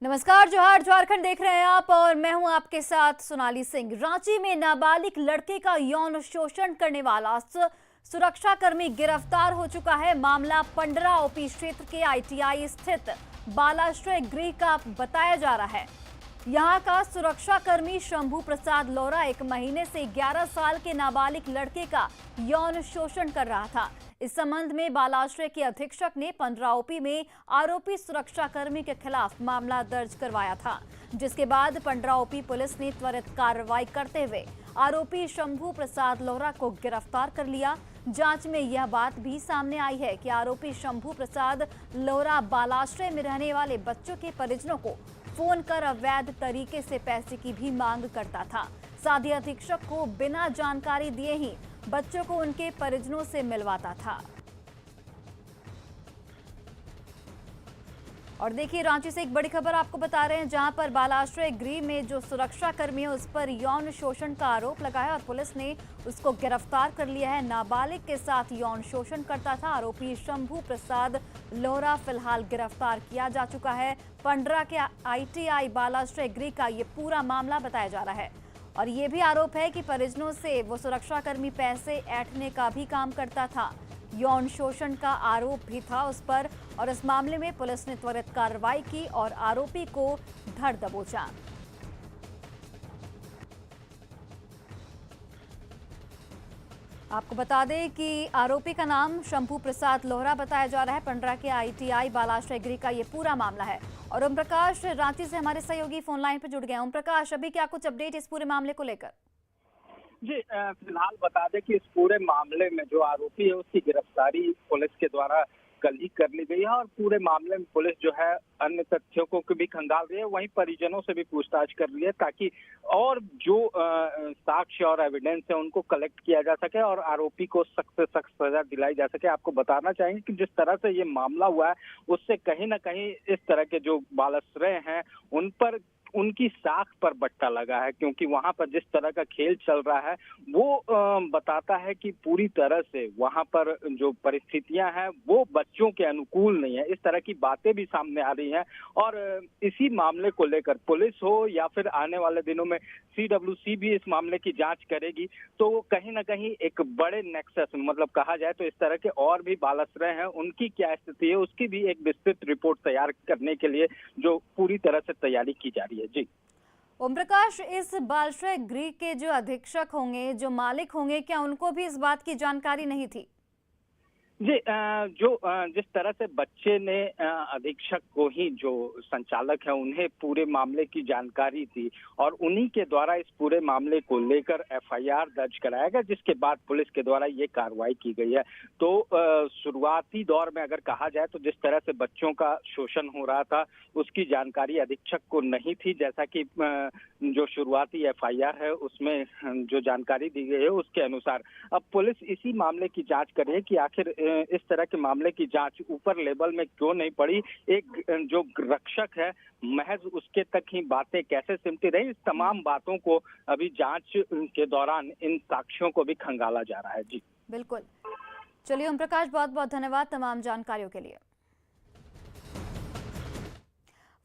नमस्कार, जोहार, झारखंड देख रहे हैं आप और मैं हूं आपके साथ सोनाली सिंह। रांची में नाबालिग लड़के का यौन शोषण करने वाला सुरक्षाकर्मी गिरफ्तार हो चुका है। मामला पंडरा ओपी क्षेत्र के आईटीआई स्थित बालाश्रय गृह का बताया जा रहा है। यहां का सुरक्षाकर्मी शंभू प्रसाद लोहरा एक महीने से 11 साल के नाबालिग लड़के का यौन शोषण कर रहा था। इस संबंध में बालाश्रय के अधीक्षक ने पंडरा ओपी में आरोपी सुरक्षाकर्मी के खिलाफ मामला दर्ज करवाया था, जिसके बाद पंडरा ओपी पुलिस ने त्वरित कार्रवाई करते हुए आरोपी शंभू प्रसाद लोहरा को गिरफ्तार कर लिया। जांच में यह बात भी सामने आई है कि आरोपी शंभू प्रसाद लोहरा बालाश्रय में रहने वाले बच्चों के परिजनों को फोन कर अवैध तरीके से पैसे की भी मांग करता था। साथ ही अधीक्षक को बिना जानकारी दिए ही बच्चों को उनके परिजनों से मिलवाता था। और देखिए, रांची से एक बड़ी खबर आपको बता रहे हैं, जहां पर बालाश्रय गृह में जो सुरक्षा कर्मी है उस पर यौन शोषण का आरोप लगा है और पुलिस ने उसको गिरफ्तार कर लिया है। नाबालिग के साथ यौन शोषण करता था आरोपी शंभू प्रसाद लोहरा फिलहाल गिरफ्तार किया जा चुका है। पंडरा के आईटीआई बालाश्रय गृह का ये पूरा मामला बताया जा रहा है और ये भी आरोप है कि परिजनों से वो सुरक्षाकर्मी पैसे ऐंठने का भी काम करता था। यौन शोषण का आरोप भी था उस पर और इस मामले में पुलिस ने त्वरित कार्रवाई की और आरोपी को धर दबोचा। आपको बता दें कि आरोपी का नाम शंभू प्रसाद लोहरा बताया जा रहा है। पंडरा के आईटीआई बालाश्रय गृह का ये पूरा मामला है। और ओम प्रकाश रांची से हमारे सहयोगी फोन लाइन पर जुड़ गए। ओम प्रकाश, अभी क्या कुछ अपडेट इस पूरे मामले को लेकर? जी, फिलहाल बता दें कि इस पूरे मामले में जो आरोपी है उसकी गिरफ्तारी पुलिस के द्वारा कल ही कर ली गई है और पूरे मामले में पुलिस जो है अन्य तथ्यों को भी खंगाल रही है, वहीं परिजनों से भी पूछताछ कर रही है ताकि और जो साक्ष्य और एविडेंस है उनको कलेक्ट किया जा सके और आरोपी को सख्त से सख्त सजा दिलाई जा सके। आपको बताना चाहेंगे कि जिस तरह से ये मामला हुआ है उससे कहीं ना कहीं इस तरह के जो बालाश्रय हैं उन पर उनकी साख पर बट्टा लगा है, क्योंकि वहां पर जिस तरह का खेल चल रहा है वो बताता है कि पूरी तरह से वहां पर जो परिस्थितियां हैं वो बच्चों के अनुकूल नहीं है। इस तरह की बातें भी सामने आ रही हैं और इसी मामले को लेकर पुलिस हो या फिर आने वाले दिनों में सीडब्ल्यूसी भी इस मामले की जांच करेगी तो कहीं ना कहीं एक बड़े नेक्सस मतलब कहा जाए तो इस तरह के और भी बालाश्रय हैं उनकी क्या स्थिति है उसकी भी एक विस्तृत रिपोर्ट तैयार करने के लिए जो पूरी तरह से तैयारी की जा रही है। जी ओम प्रकाश, इस बालाश्रय गृह के जो अधीक्षक होंगे, जो मालिक होंगे, क्या उनको भी इस बात की जानकारी नहीं थी? जी, जिस तरह से बच्चे ने अधीक्षक को ही जो संचालक है उन्हें पूरे मामले की जानकारी थी और उन्हीं के द्वारा इस पूरे मामले को लेकर एफआईआर दर्ज कराया गया, जिसके बाद पुलिस के द्वारा ये कार्रवाई की गई है। तो शुरुआती दौर में अगर कहा जाए तो जिस तरह से बच्चों का शोषण हो रहा था उसकी जानकारी अधीक्षक को नहीं थी, जैसा कि जो शुरुआती एफआईआर है उसमें जो जानकारी दी गई है उसके अनुसार अब पुलिस इसी मामले की जांच कर रही है कि आखिर इस तरह के मामले की जांच ऊपर लेवल में क्यों नहीं पड़ी। एक जो रक्षक है महज उसके तक ही बातें कैसे सिमटी रही, इस तमाम बातों को अभी जांच के दौरान इन साक्ष्यों को भी खंगाला जा रहा है। जी बिल्कुल, चलिए ओम प्रकाश, बहुत बहुत धन्यवाद तमाम जानकारियों के लिए।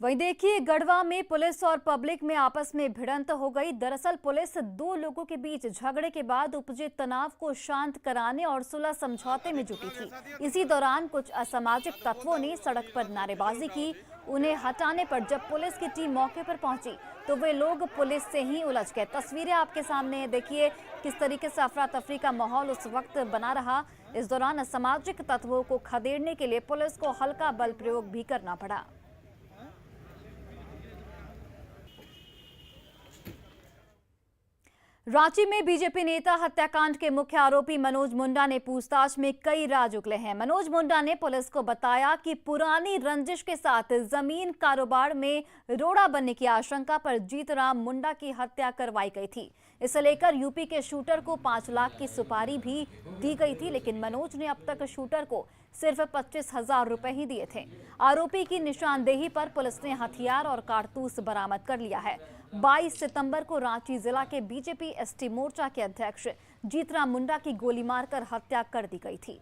वहीं देखिए, गढ़वा में पुलिस और पब्लिक में आपस में भिड़ंत हो गई। दरअसल पुलिस दो लोगों के बीच झगड़े के बाद उपजे तनाव को शांत कराने और सुलह समझौते में जुटी थी। इसी दौरान कुछ असामाजिक तत्वों ने सड़क पर नारेबाजी की। उन्हें हटाने पर जब पुलिस की टीम मौके पर पहुंची तो वे लोग पुलिस से ही उलझ गए। तस्वीरें आपके सामने हैं, देखिए किस तरीके से अफरा तफरी का माहौल उस वक्त बना रहा। इस दौरान असामाजिक तत्वों को खदेड़ने के लिए पुलिस को हल्का बल प्रयोग भी करना पड़ा। रांची में बीजेपी नेता हत्याकांड के मुख्य आरोपी मनोज मुंडा ने पूछताछ में कई राज उगले हैं। मनोज मुंडा ने पुलिस को बताया कि पुरानी रंजिश के साथ जमीन कारोबार में रोड़ा बनने की आशंका पर जीतराम मुंडा की हत्या करवाई गई थी। इसे लेकर यूपी के शूटर को 5 लाख की सुपारी भी दी गई थी, लेकिन मनोज ने अब तक शूटर को सिर्फ 25,000 रुपए ही दिए थे। आरोपी की निशानदेही पर पुलिस ने हथियार और कारतूस बरामद कर लिया है। 22 सितंबर को रांची जिला के बीजेपी एसटी मोर्चा के अध्यक्ष जीतराम मुंडा की गोली मारकर हत्या कर दी गई थी।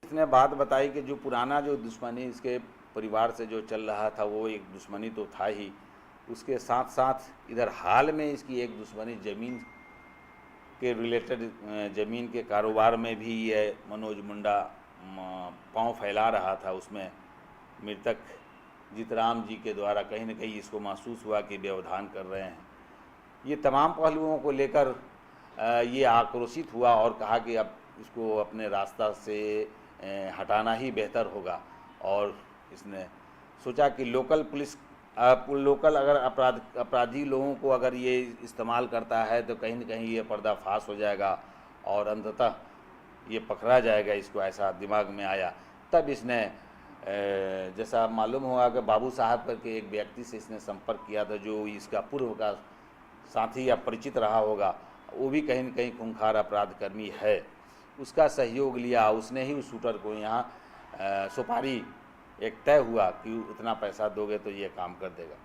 इसने बात बताई कि जो पुराना जो दुश्मनी इसके परिवार से जो चल रहा था वो एक दुश्मनी तो था ही, उसके साथ साथ इधर हाल में इसकी एक दुश्मनी ज़मीन के रिलेटेड, ज़मीन के कारोबार में भी ये मनोज मुंडा पांव फैला रहा था। उसमें मृतक जीतराम जी के द्वारा कहीं न कहीं इसको महसूस हुआ कि व्यवधान कर रहे हैं। ये तमाम पहलुओं को लेकर ये आक्रोशित हुआ और कहा कि अब इसको अपने रास्ता से हटाना ही बेहतर होगा, और इसने सोचा कि लोकल अगर अपराधी लोगों को अगर ये इस्तेमाल करता है तो कहीं न कहीं ये पर्दाफाश हो जाएगा और अंततः ये पकड़ा जाएगा, इसको ऐसा दिमाग में आया। तब इसने जैसा मालूम हुआ कि बाबू साहब करके एक व्यक्ति से इसने संपर्क किया था, जो इसका पूर्व का साथी या परिचित रहा होगा, वो भी कहीं न कहीं खूंखार अपराधकर्मी है। उसका सहयोग लिया, उसने ही उस शूटर को यहाँ सुपारी एक तय हुआ कि उतना पैसा दोगे तो ये काम कर देगा।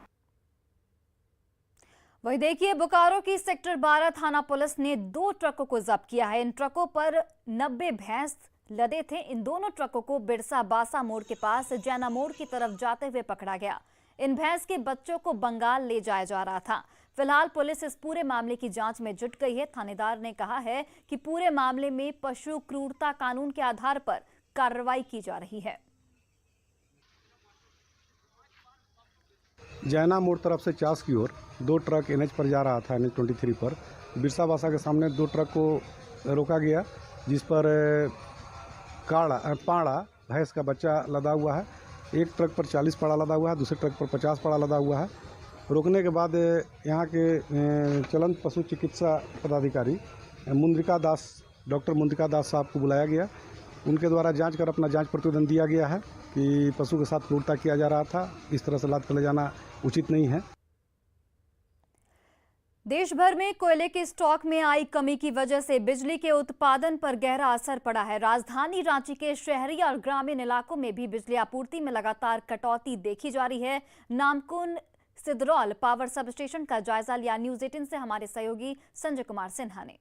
वही देखिए, बोकारो की सेक्टर 12 थाना पुलिस ने 2 ट्रकों को जब्त किया है। इन ट्रकों पर 90 भैंस लदे थे। इन दोनों ट्रकों को बिरसा बासा मोड़ के पास जैना मोड़ की तरफ जाते हुए पकड़ा गया। इन भैंस के बच्चों को बंगाल ले जाया जा रहा था। फिलहाल पुलिस इस पूरे मामले की जांच में जुट गई है। थानेदार ने कहा है कि पूरे मामले में पशु क्रूरता कानून के आधार पर कार्रवाई की जा रही है। जैना मोड़ तरफ से चास की ओर 2 ट्रक NH पर जा रहा था, NH 23 पर। बिरसा बासा के सामने 2 ट्रक को रोका गया, जिस पर पाड़ा भैंस का बच्चा लदा हुआ है। एक ट्रक पर 40 पाड़ा लदा हुआ है, दूसरे ट्रक पर 50 पाड़ा लदा हुआ है। रोकने के बाद यहाँ के चलंत पशु चिकित्सा पदाधिकारी डॉक्टर मुंद्रिका दास साहब को बुलाया गया। उनके द्वारा जांच कर अपना जांच प्रतिवेदन दिया गया है कि पशु के साथ क्रूरता किया जा रहा था, इस तरह से लाद कर ले जाना उचित नहीं है। देश भर में कोयले के स्टॉक में आई कमी की वजह से बिजली के उत्पादन पर गहरा असर पड़ा है। राजधानी रांची के शहरी और ग्रामीण इलाकों में भी बिजली आपूर्ति में लगातार कटौती देखी जा रही है। Namkum Sidraul power sub station का जायजा लिया न्यूज 18 से हमारे सहयोगी संजय कुमार सिन्हा ने।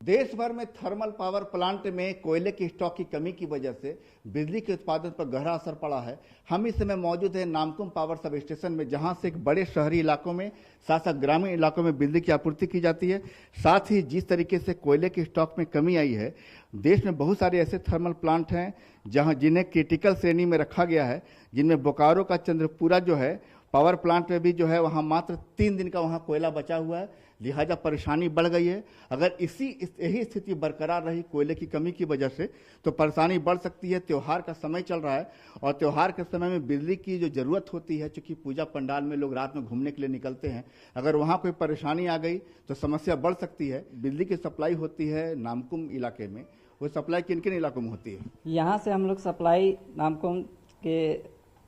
देश भर में थर्मल पावर प्लांट में कोयले की स्टॉक की कमी की वजह से बिजली के उत्पादन पर गहरा असर पड़ा है। हम इस समय मौजूद हैं नामकुम पावर सब स्टेशन में, जहां से एक बड़े शहरी इलाकों में साथ साथ ग्रामीण इलाकों में बिजली की आपूर्ति की जाती है। साथ ही जिस तरीके से कोयले के स्टॉक में कमी आई है, देश में बहुत सारे ऐसे थर्मल प्लांट हैं जिन्हें क्रिटिकल श्रेणी में रखा गया है, जिनमें बोकारो का चंद्रपुरा जो है पावर प्लांट में भी जो है वहां मात्र 3 दिन का वहां कोयला बचा हुआ है, लिहाजा परेशानी बढ़ गई है। अगर यही स्थिति बरकरार रही कोयले की कमी की वजह से तो परेशानी बढ़ सकती है। त्योहार का समय चल रहा है और त्योहार के समय में बिजली की जो जरूरत होती है, चूंकि पूजा पंडाल में लोग रात में घूमने के लिए निकलते हैं, अगर वहां कोई परेशानी आ गई तो समस्या बढ़ सकती है। बिजली की सप्लाई होती है नामकुम इलाके में, वो सप्लाई किन किन इलाकों में होती है? यहाँ से हम लोग सप्लाई नामकुम के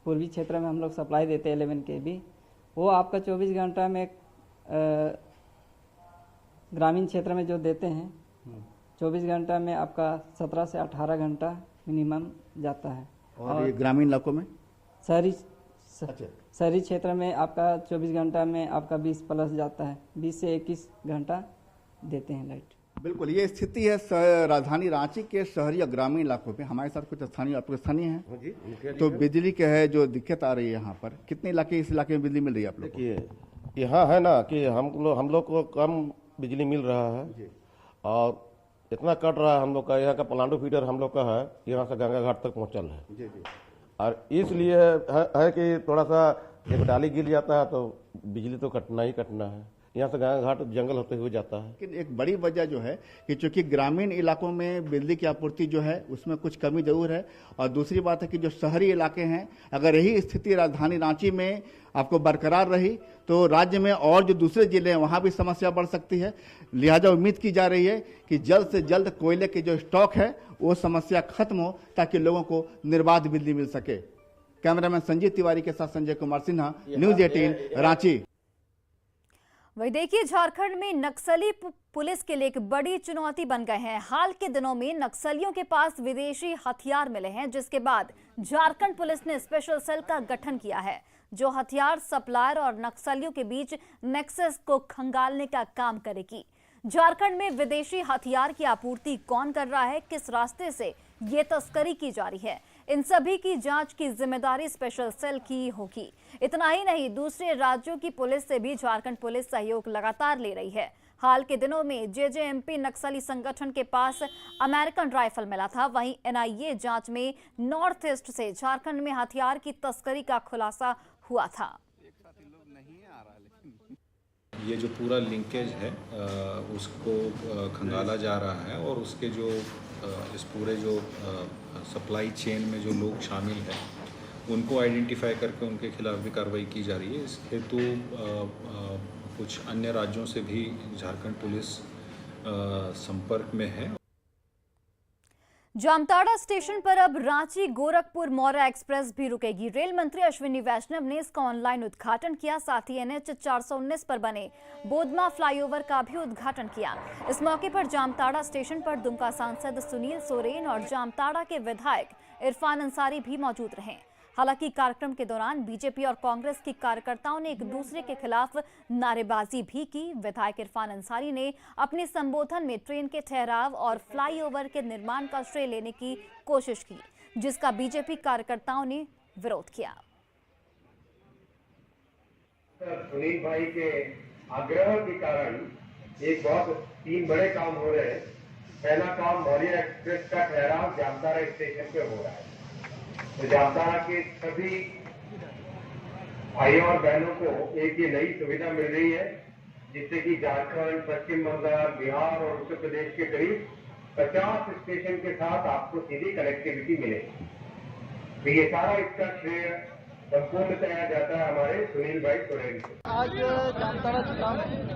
पूर्वी क्षेत्र में हम लोग सप्लाई देते हैं 11 kV। वो आपका 24 घंटा में ग्रामीण क्षेत्र में जो देते हैं 24 घंटा में आपका 17 से 18 घंटा मिनिमम जाता है। और ये ग्रामीण इलाकों में शहरी क्षेत्र में आपका 24 घंटा में आपका 20 प्लस जाता है, 20 से 21 घंटा देते हैं लाइट। बिल्कुल, ये स्थिति है राजधानी रांची के शहरी और ग्रामीण इलाकों में। हमारे साथ कुछ आपके स्थानीय हैं, तो बिजली के है जो दिक्कत आ रही है यहाँ पर, कितने इलाके इस इलाके में बिजली मिल रही है आप लोग? देखिए यहाँ है ना कि हम लोग को कम बिजली मिल रहा है और इतना कट रहा है। हम लोग का यहाँ का पलांडो फीडर हम लोग का है, यहाँ से गंगा घाट तक पहुँचल है और इसलिए है कि थोड़ा सा एक डाली गिर जाता है तो बिजली तो कटना ही कटना है। यहाँ से गंगा घाट जंगल होते हुए जाता है। लेकिन एक बड़ी वजह जो है कि चूंकि ग्रामीण इलाकों में बिजली की आपूर्ति जो है उसमें कुछ कमी जरूर है, और दूसरी बात है कि जो शहरी इलाके हैं, अगर यही स्थिति राजधानी रांची में आपको बरकरार रही तो राज्य में और जो दूसरे जिले हैं वहां भी समस्या बढ़ सकती है। लिहाजा उम्मीद की जा रही है कि जल्द से जल्द कोयले के जो स्टॉक है वो समस्या खत्म हो, ताकि लोगों को निर्बाध बिजली मिल सके। कैमरामैन संजीव तिवारी के साथ संजय कुमार सिन्हा, न्यूज 18 रांची। वही देखिए, झारखंड में नक्सली पुलिस के लिए एक बड़ी चुनौती बन गए हैं। हाल के दिनों में नक्सलियों के पास विदेशी हथियार मिले हैं, जिसके बाद झारखंड पुलिस ने स्पेशल सेल का गठन किया है, जो हथियार सप्लायर और नक्सलियों के बीच नेक्सस को खंगालने का काम करेगी। झारखंड में विदेशी हथियार की आपूर्ति कौन कर रहा है, किस रास्ते से ये तस्करी की जा रही है, इन सभी की जांच की जिम्मेदारी स्पेशल सेल की होगी। इतना ही नहीं, दूसरे राज्यों की पुलिस से भी झारखंड पुलिस सहयोग लगातार ले रही है। हाल के दिनों में जेजेएमपी नक्सली संगठन के पास अमेरिकन राइफल मिला था। वहीं एनआईए जांच में नॉर्थ ईस्ट से झारखंड में हथियार की तस्करी का खुलासा हुआ था। ये जो पूरा लिंकेज है उसको खंगाला जा रहा है और उसके जो इस पूरे जो सप्लाई चेन में जो लोग शामिल हैं उनको आइडेंटिफाई करके उनके खिलाफ भी कार्रवाई की जा रही है। इस हेतु कुछ अन्य राज्यों से भी झारखंड पुलिस संपर्क में है। जामताड़ा स्टेशन पर अब रांची गोरखपुर मौर्य एक्सप्रेस भी रुकेगी। रेल मंत्री अश्विनी वैष्णव ने इसका ऑनलाइन उद्घाटन किया। साथ ही NH 419 पर बने बोधमा फ्लाईओवर का भी उद्घाटन किया। इस मौके पर जामताड़ा स्टेशन पर दुमका सांसद सुनील सोरेन और जामताड़ा के विधायक इरफान अंसारी भी मौजूद रहे। हालांकि कार्यक्रम के दौरान बीजेपी और कांग्रेस के कार्यकर्ताओं ने एक दूसरे के खिलाफ नारेबाजी भी की। विधायक इरफान अंसारी ने अपने संबोधन में ट्रेन के ठहराव और फ्लाईओवर के निर्माण का श्रेय लेने की कोशिश की, जिसका बीजेपी कार्यकर्ताओं ने विरोध किया। सुनील भाई के आग्रह के कारण एक बहुत 3 बड़े काम हो रहे हैं। पहला काम मौर्य एक्सप्रेस का ठहराव जामताड़ा स्टेशन पे हो रहा है। तो जामताड़ा के सभी भाइयों और बहनों को एक ये नई सुविधा मिल रही है, जिससे कि झारखंड, पश्चिम बंगाल, बिहार और उत्तर प्रदेश के करीब 50 स्टेशन के साथ आपको सीधी कनेक्टिविटी मिलेगी। तो ये सारा इसका श्रेय संपूर्णतया जाता है हमारे सुनील भाई सोरेन को। आज जामताड़ा जिला में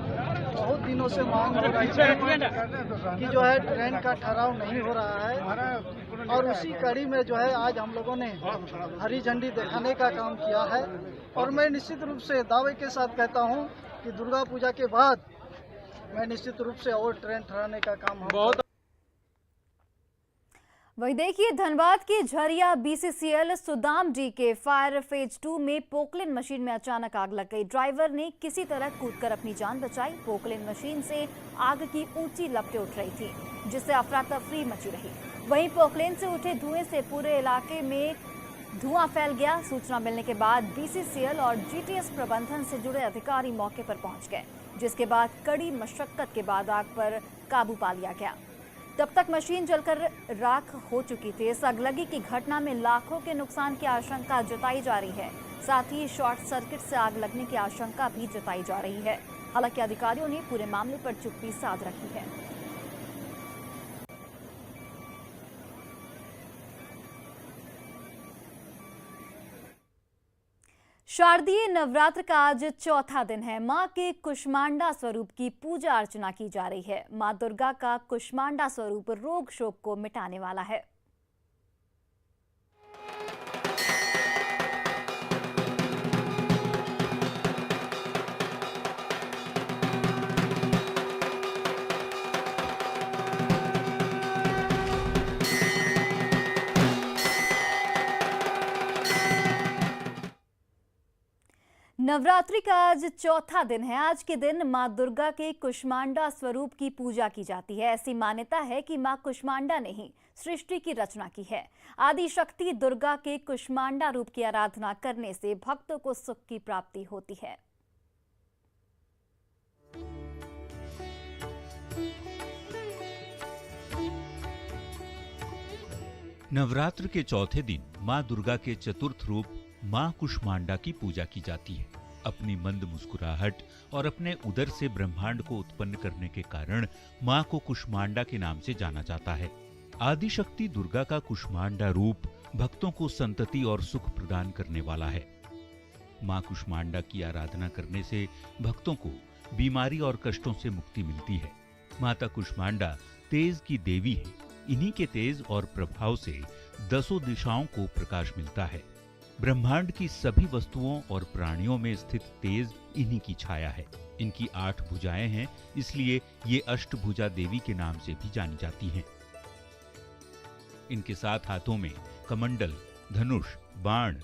बहुत दिनों से मांग हो रही है कि जो है ट्रेन का ठहराव नहीं हो रहा है, और उसी कड़ी में जो है आज हम लोगों ने हरी झंडी दिखाने का काम किया है। और मैं निश्चित रूप से दावे के साथ कहता हूं कि दुर्गा पूजा के बाद मैं निश्चित रूप से और ट्रेन ठहराने का काम बहुत। वही देखिए, धनबाद के झरिया BCCL सुदामडी के फायर फेज 2 में पोकलिन मशीन में अचानक आग लग गई। ड्राइवर ने किसी तरह कूदकर अपनी जान बचाई। पोकलिन मशीन से आग की ऊंची लपटें उठ रही थी, जिससे अफरा तफरी मची रही। वहीं पोकलिन से उठे धुएं से पूरे इलाके में धुआं फैल गया। सूचना मिलने के बाद BCCL और GTS प्रबंधन से जुड़े अधिकारी मौके पर पहुंच गए, जिसके बाद कड़ी मशक्कत के बाद आग पर काबू पा लिया गया। तब तक मशीन जलकर राख हो चुकी थी। इस अगलगी की घटना में लाखों के नुकसान की आशंका जताई जा रही है। साथ ही शॉर्ट सर्किट से आग लगने की आशंका भी जताई जा रही है। हालांकि अधिकारियों ने पूरे मामले पर चुप्पी साध रखी है। शारदीय नवरात्र का आज चौथा दिन है। मां के कुष्मांडा स्वरूप की पूजा अर्चना की जा रही है। मां दुर्गा का कुष्मांडा स्वरूप रोग शोक को मिटाने वाला है। नवरात्रि का आज चौथा दिन है। आज के दिन मां दुर्गा के कुष्मांडा स्वरूप की पूजा की जाती है। ऐसी मान्यता है कि मां कुष्मांडा ने ही सृष्टि की रचना की है। आदि शक्ति दुर्गा के कुष्मांडा रूप की आराधना करने से भक्तों को सुख की प्राप्ति होती है। नवरात्र के चौथे दिन मां दुर्गा के चतुर्थ रूप मां कुष्मांडा की पूजा की जाती है। अपनी मंद मुस्कुराहट और अपने उदर से ब्रह्मांड को उत्पन्न करने के कारण मां को कुष्मांडा के नाम से जाना जाता है। आदि शक्ति दुर्गा का कुष्मांडा रूप भक्तों को संतति और सुख प्रदान करने वाला है। मां कुष्मांडा की आराधना करने से भक्तों को बीमारी और कष्टों से मुक्ति मिलती है। माता कुष्मांडा तेज की देवी है। इन्हीं के तेज और प्रभाव से 10 दिशाओं को प्रकाश मिलता है। ब्रह्मांड की सभी वस्तुओं और प्राणियों में स्थित तेज इन्हीं की छाया है। इनकी 8 भुजाएं हैं, इसलिए ये अष्टभुजा देवी के नाम से भी जानी जाती हैं। इनके 7 हाथों में कमंडल, धनुष, बाण,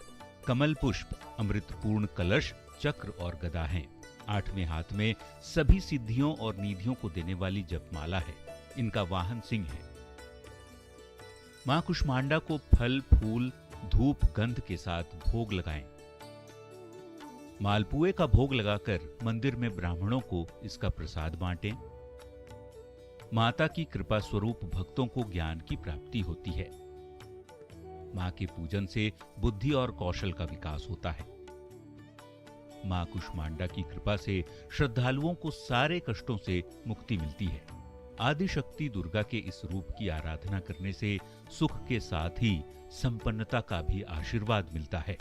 कमल पुष्प, अमृतपूर्ण कलश, चक्र और गदा हैं। 8वें हाथ में सभी सिद्धियों और निधियों को देने वाली जपमाला है। इनका वाहन सिंह है। मां कुष्मांडा को फल फूल धूप गंध के साथ भोग लगाएं। मालपुए का भोग लगाकर मंदिर में ब्राह्मणों को इसका प्रसाद बांटें। माता की कृपा स्वरूप भक्तों को ज्ञान की प्राप्ति होती है। मां के पूजन से बुद्धि और कौशल का विकास होता है। मां कुष्मांडा की कृपा से श्रद्धालुओं को सारे कष्टों से मुक्ति मिलती है। आदि शक्ति दुर्गा के इस रूप की आराधना करने से सुख के साथ ही संपन्नता का भी आशीर्वाद मिलता है।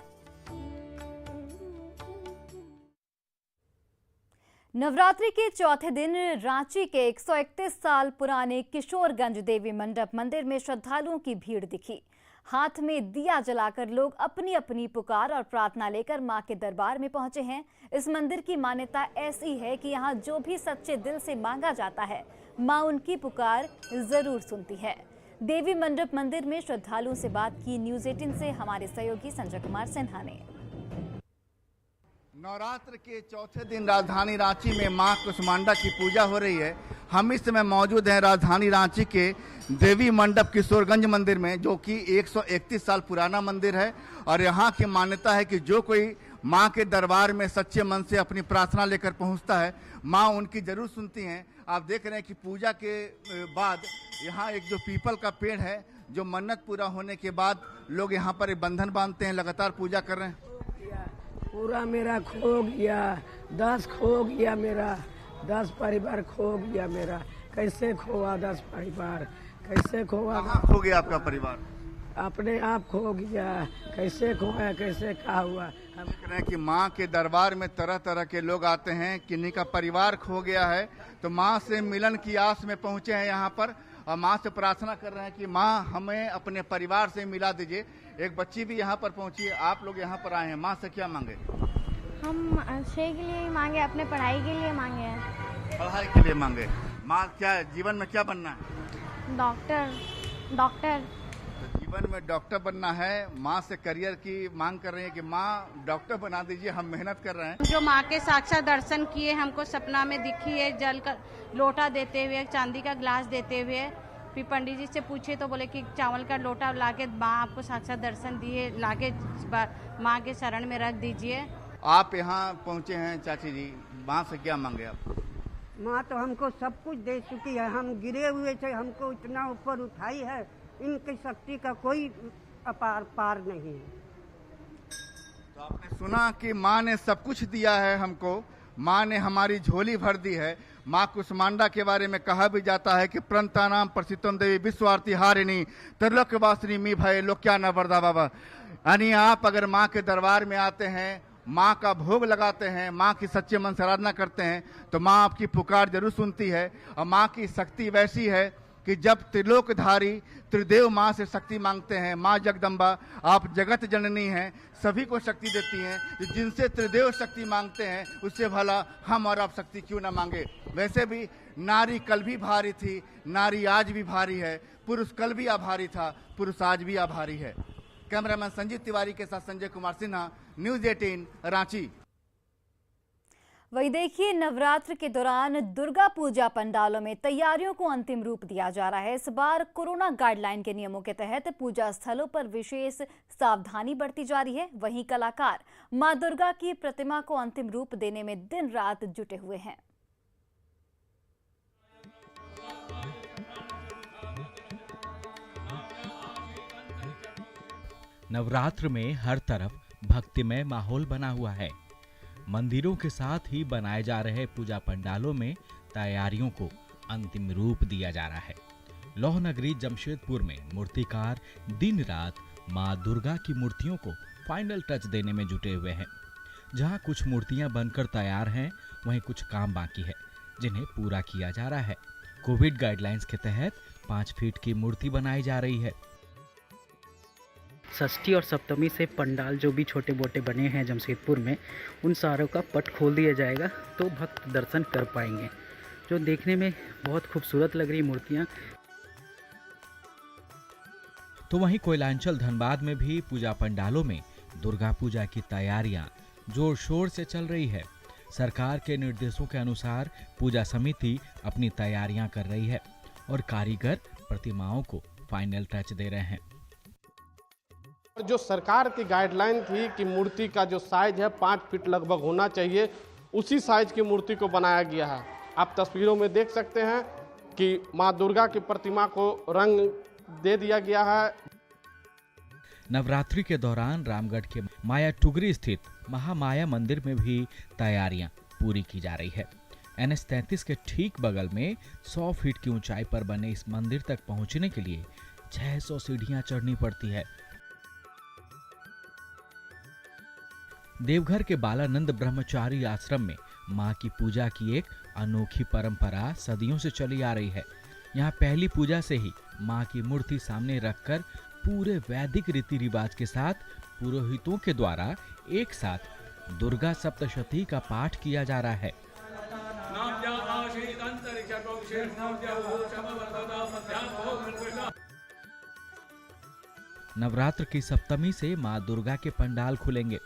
नवरात्रि के चौथे दिन रांची के 131 साल पुराने किशोरगंज देवी मंडप मंदिर में श्रद्धालुओं की भीड़ दिखी। हाथ में दिया जलाकर लोग अपनी अपनी पुकार और प्रार्थना लेकर मां के दरबार में पहुंचे हैं। इस मंदिर की मान्यता ऐसी है कि यहां जो भी सच्चे दिल से मांगा जाता है, मां उनकी पुकार जरूर सुनती है। देवी मंडप मंदिर में श्रद्धालुओं से बात की न्यूज़ 18 से हमारे सहयोगी संजय कुमार सिन्हा ने। नवरात्र के चौथे दिन राजधानी रांची में मां कुष्मांडा की पूजा हो रही है। हम इस समय मौजूद हैं राजधानी रांची के देवी मंडप किशोरगंज मंदिर में, जो कि 131 साल पुराना मंदिर है। और यहाँ की मान्यता है कि जो कोई मां के दरबार में सच्चे मन से अपनी प्रार्थना लेकर पहुँचता है, मां उनकी जरूर सुनती हैं। आप देख रहे हैं कि पूजा के बाद यहाँ एक जो पीपल का पेड़ है, जो मन्नत पूरा होने के बाद लोग यहाँ पर बंधन बांधते हैं, लगातार पूजा कर रहे हैं। पूरा मेरा खो गया, 10 खो गया, मेरा 10 परिवार खो गया मेरा। कैसे खोआ 10 परिवार, कैसे खोआ? खो गया आपका परिवार? अपने आप खो गया। कैसे खोया, कैसे क्या हुआ? हम देख रहे हैं कि माँ के दरबार में तरह तरह के लोग आते हैं। किन्हीं का परिवार खो गया है तो माँ से मिलन की आस में पहुँचे हैं यहाँ पर, और माँ से प्रार्थना कर रहे हैं कि माँ हमें अपने परिवार से मिला दीजिए। एक बच्ची भी यहाँ पर पहुँची है। आप लोग यहाँ पर आए हैं, माँ से क्या मांगे? हम अच्छे के लिए मांगे, अपने पढ़ाई के लिए मांगे हैं। पढ़ाई के लिए मांगे। माँ क्या जीवन में क्या बनना है? डॉक्टर। तो जीवन में डॉक्टर बनना है। माँ से करियर की मांग कर रही है कि माँ डॉक्टर बना दीजिए, हम मेहनत कर रहे हैं। जो माँ के साक्षात दर्शन किए, हमको सपना में दिखी है, जल का लोटा देते हुए, चांदी का ग्लास देते हुए। फिर पंडित जी से पूछे तो बोले कि चावल का लोटा लाके माँ आपको साक्षात दर्शन दिए, लाके माँ के शरण में रख दीजिए। आप यहाँ पहुँचे हैं चाची जी, माँ से क्या मांगे आप? माँ तो हमको सब कुछ दे चुकी है। हम गिरे हुए थे, हमको इतना ऊपर उठाई है। इनकी शक्ति का कोई पार नहीं है। तो आपने सुना कि माँ ने सब कुछ दिया है हमको, माँ ने हमारी झोली भर दी है। माँ कुष्मांडा के बारे में कहा भी जाता है कि प्रणतानाम प्रसिद्धम देवी विश्वार्थी हारिणी त्रिलोक्यवासिनी मी भय लोक्या न वरदा बाबा। यानी आप अगर माँ के दरबार में आते हैं, माँ का भोग लगाते हैं, माँ की सच्चे मन से आराधना करते हैं, तो माँ आपकी पुकार जरूर सुनती है। और माँ की शक्ति वैसी है कि जब त्रिलोकधारी त्रिदेव माँ से शक्ति मांगते हैं, माँ जगदम्बा आप जगत जननी हैं, सभी को शक्ति देती हैं। जिनसे त्रिदेव शक्ति मांगते हैं, उससे भला हम और आप शक्ति क्यों ना मांगे। वैसे भी नारी कल भी भारी थी, नारी आज भी भारी है। पुरुष कल भी आभारी था, पुरुष आज भी आभारी है। कैमरामैन संजीत तिवारी के साथ संजय कुमार सिन्हा, न्यूज़ 18 रांची। वही देखिए, नवरात्र के दौरान दुर्गा पूजा पंडालों में तैयारियों को अंतिम रूप दिया जा रहा है। इस बार कोरोना गाइडलाइन के नियमों के तहत पूजा स्थलों पर विशेष सावधानी बरती जा रही है। वहीं कलाकार मां दुर्गा की प्रतिमा को अंतिम रूप देने में दिन रात जुटे हुए हैं। नवरात्र में हर तरफ भक्तिमय माहौल बना हुआ है। मंदिरों के साथ ही बनाए जा रहे पूजा पंडालों में तैयारियों को अंतिम रूप दिया जा रहा है। लौह नगरी जमशेदपुर में मूर्तिकार दिन रात मां दुर्गा की मूर्तियों को फाइनल टच देने में जुटे हुए हैं। जहां कुछ मूर्तियां बनकर तैयार हैं, वहीं कुछ काम बाकी है जिन्हें पूरा किया जा रहा है। कोविड गाइडलाइंस के तहत 5 फीट की मूर्ति बनाई जा रही है। षष्ठी और सप्तमी से पंडाल जो भी छोटे मोटे बने हैं जमशेदपुर में, उन सारों का पट खोल दिया जाएगा तो भक्त दर्शन कर पाएंगे, जो देखने में बहुत खूबसूरत लग रही मूर्तियां। तो वहीं कोयलांचल धनबाद में भी पूजा पंडालों में दुर्गा पूजा की तैयारियां जोर शोर से चल रही है। सरकार के निर्देशों के अनुसार पूजा समिति अपनी तैयारियां कर रही है और कारीगर प्रतिमाओं को फाइनल टच दे रहे हैं। जो सरकार की गाइडलाइन थी कि मूर्ति का जो साइज है 5 फीट लगभग होना चाहिए, उसी साइज की मूर्ति को बनाया गया है। आप तस्वीरों में देख सकते हैं कि माँ दुर्गा की प्रतिमा को रंग दे दिया गया है। नवरात्रि के दौरान रामगढ़ के माया टुगरी स्थित महामाया मंदिर में भी तैयारियां पूरी की जा रही है। NH 33 के ठीक बगल में 100 फीट की ऊंचाई पर बने इस मंदिर तक पहुंचने के लिए 600 सीढ़ियां चढ़नी पड़ती है। देवघर के बालानंद ब्रह्मचारी आश्रम में मां की पूजा की एक अनोखी परंपरा सदियों से चली आ रही है। यहाँ पहली पूजा से ही मां की मूर्ति सामने रखकर पूरे वैदिक रीति रिवाज के साथ पुरोहितों के द्वारा एक साथ दुर्गा सप्तशती का पाठ किया जा रहा है। नवरात्र की सप्तमी से मां दुर्गा के पंडाल खुलेंगे,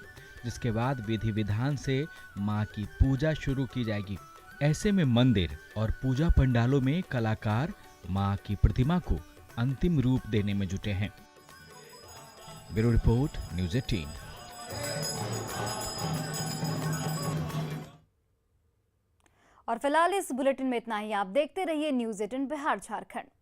जिसके बाद विधि विधान से मां की पूजा शुरू की जाएगी। ऐसे में मंदिर और पूजा पंडालों में कलाकार मां की प्रतिमा को अंतिम रूप देने में जुटे हैं। Bureau report, news 18। और फिलहाल इस बुलेटिन में इतना ही। आप देखते रहिए न्यूज़ 18 बिहार झारखंड।